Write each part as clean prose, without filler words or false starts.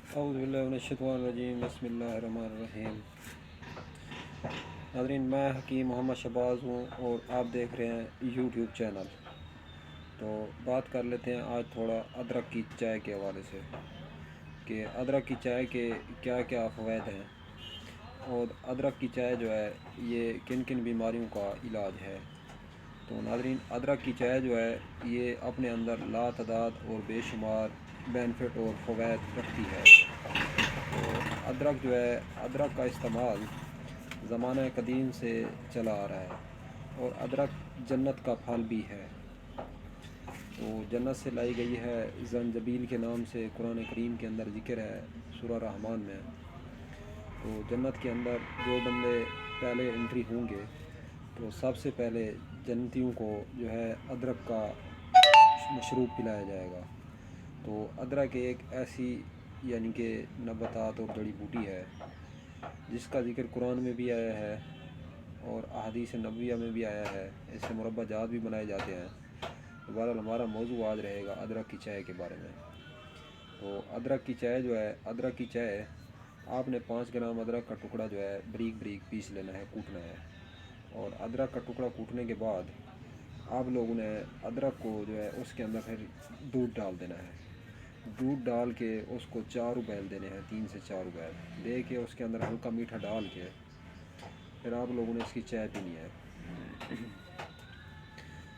औज़ुबिल्लाहिमिनश्शैतानिर्रजीम बिस्मिल्लाहिर्रहमानिर्रहीम। नाज़रीन, मैं हकीम मोहम्मद शहबाज हूँ और आप देख रहे हैं यूट्यूब चैनल। तो बात कर लेते हैं आज थोड़ा अदरक की चाय के हवाले से कि अदरक की चाय के क्या क्या फ़वाइद हैं और अदरक की चाय जो है ये किन किन बीमारियों का इलाज है। तो नाज़रीन, अदरक की चाय जो है ये अपने अंदर लातदाद और बेशुमार बेनिफिट और फ़वाइद रखती है। तो अदरक जो है, अदरक का इस्तेमाल ज़माना कदीम से चला आ रहा है और अदरक जन्नत का फल भी है। तो जन्नत से लाई गई है, ज़ंजबील के नाम से कुरान करीम के अंदर ज़िक्र है सूरह रहमान में। तो जन्नत के अंदर जो बंदे पहले एंट्री होंगे तो सबसे पहले जन्नतियों को जो है अदरक का मशरूब पिलाया जाएगा। तो अदरक एक ऐसी यानी कि नबातात और जड़ी बूटी है जिसका ज़िक्र कुरान में भी आया है और अहादीस नबविया में भी आया है। इससे मुरब्बा जात भी बनाए जाते हैं। तो बहरहाल हमारा मौजू आज रहेगा अदरक की चाय के बारे में। तो अदरक की चाय जो है, अदरक की चाय आपने 5 ग्राम अदरक का टुकड़ा जो है बारीक बारीक पीस लेना है, कूटना है। और अदरक का टुकड़ा कूटने के बाद आप लोगों ने अदरक को जो है उसके अंदर फिर दूध डाल देना है। दूध डाल के उसको 4 उबाल देने हैं, 3 से 4 उबाल दे के उसके अंदर हल्का मीठा डाल के फिर आप लोगों ने इसकी चाय पीनी है।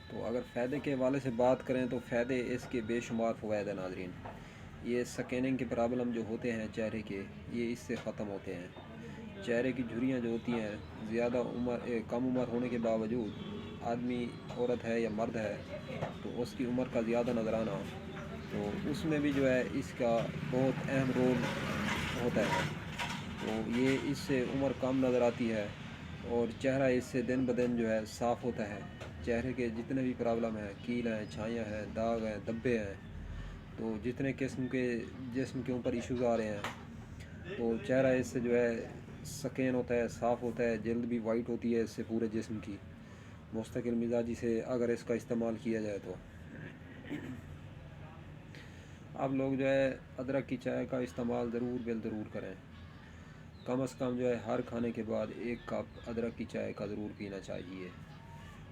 तो अगर फ़ायदे के हवाले से बात करें तो फ़ायदे इसके बेशुमार फ़वाइद हैं नाज़रीन। ये स्कैनिंग के प्रॉब्लम जो होते हैं चेहरे के, ये इससे ख़त्म होते हैं। चेहरे की झुर्रियाँ जो होती हैं, ज़्यादा उम्र कम उम्र होने के बावजूद आदमी औरत है या मर्द है तो उसकी उम्र का ज़्यादा नज़र आना, तो उसमें भी जो है इसका बहुत अहम रोल होता है। तो ये इससे उम्र कम नज़र आती है और चेहरा इससे दिन ब दिन जो है साफ़ होता है। चेहरे के जितने भी प्रॉब्लम हैं, कील हैं, छाइयाँ हैं, दाग हैं, धब्बे हैं, तो जितने किस्म के जिस्म के ऊपर इश्यूज़ आ रहे हैं, तो चेहरा इससे जो है सकैन होता है, साफ़ होता है। जल्द भी वाइट होती है इससे पूरे जिस्म की, मुस्तकिल मिजाजी से अगर इसका इस्तेमाल किया जाए तो। आप लोग जो है अदरक की चाय का इस्तेमाल ज़रूर करें। कम से कम जो है हर खाने के बाद 1 कप अदरक की चाय का ज़रूर पीना चाहिए।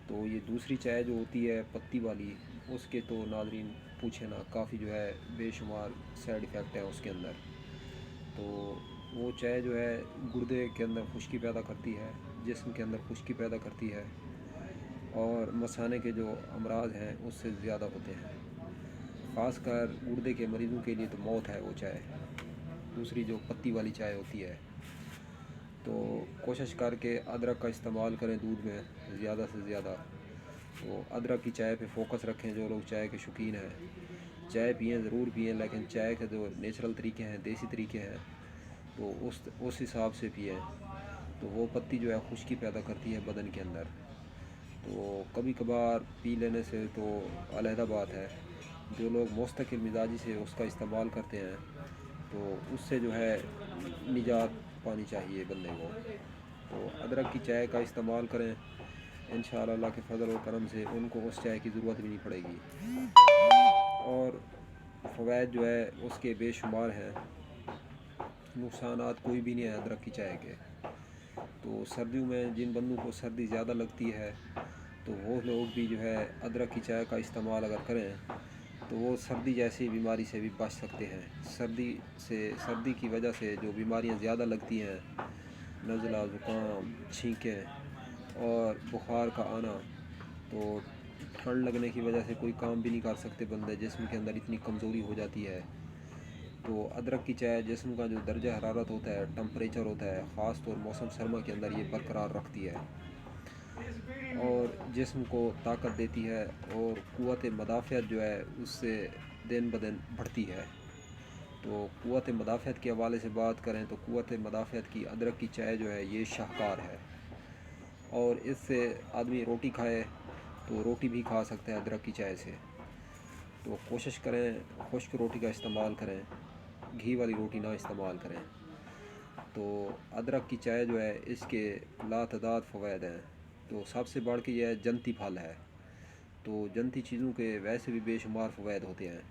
तो ये दूसरी चाय जो होती है पत्ती वाली, उसके तो नाज़रीन पूछे ना, काफ़ी जो है बेशुमार साइड इफ़ेक्ट हैं उसके अंदर। तो वो चाय जो है गुर्दे के अंदर खुश्की पैदा करती है, जिस्म के अंदर खुश्की पैदा करती है और मसाने के जो अमराज हैं उससे ज़्यादा होते हैं। ख़ासकर गुर्दे के मरीज़ों के लिए तो मौत है वो चाय, दूसरी जो पत्ती वाली चाय होती है। तो कोशिश करके अदरक का इस्तेमाल करें दूध में ज़्यादा से ज़्यादा। तो अदरक की चाय पे फोकस रखें। जो लोग चाय के शौकीन हैं, चाय पिएँ, ज़रूर पिएँ, लेकिन चाय के जो नेचुरल तरीके हैं, देसी तरीके हैं, तो उस हिसाब से पिएँ। तो वो पत्ती जो है खुश्की पैदा करती है बदन के अंदर। तो कभी कभार पी लेने से तो अलहदा बात है। जो लोग मुस्तकिल मिजाजी से उसका इस्तेमाल करते हैं तो उससे जो है निजात पानी चाहिए बंदे को। तो अदरक की चाय का इस्तेमाल करें, इंशाअल्लाह अल्लाह के फजल और करम से उनको उस चाय की ज़रूरत भी नहीं पड़ेगी। और फ़वाइद जो है उसके बेशुमार हैं, नुकसानात कोई भी नहीं है अदरक की चाय के। तो सर्दियों में जिन बंदों को सर्दी ज़्यादा लगती है तो वो लोग भी जो है अदरक की चाय का इस्तेमाल अगर करें तो वो सर्दी जैसी बीमारी से भी बच सकते हैं। सर्दी की वजह से जो बीमारियां ज़्यादा लगती हैं, नज़ला, ज़ुकाम, छींकें और बुखार का आना, तो ठंड लगने की वजह से कोई काम भी नहीं कर सकते बंदे, जिस्म के अंदर इतनी कमज़ोरी हो जाती है। तो अदरक की चाय जिस्म का जो दर्जा हरारत होता है, टम्परेचर होता है, ख़ास तौर मौसम सरमा के अंदर ये बरकरार रखती है और जिस्म को ताकत देती है और क़ुव्वत मदाफ़ियत जो है उससे दिन ब दिन बढ़ती है। तो क़ुव्वत मदाफ़ियत के हवाले से बात करें तो क़ुव्वत मदाफ़ियत की अदरक की चाय जो है ये शाहकार है। और इससे आदमी रोटी खाए तो रोटी भी खा सकता है अदरक की चाय से। तो कोशिश करें खुश्क रोटी का इस्तेमाल करें, घी वाली रोटी ना इस्तेमाल करें। तो अदरक की चाय जो है इसके लातदाद फ़वाइद हैं। तो सबसे बढ़ के यह जन्नती फल है। तो जन्नती चीज़ों के वैसे भी बेशुमार फ़वाइद होते हैं।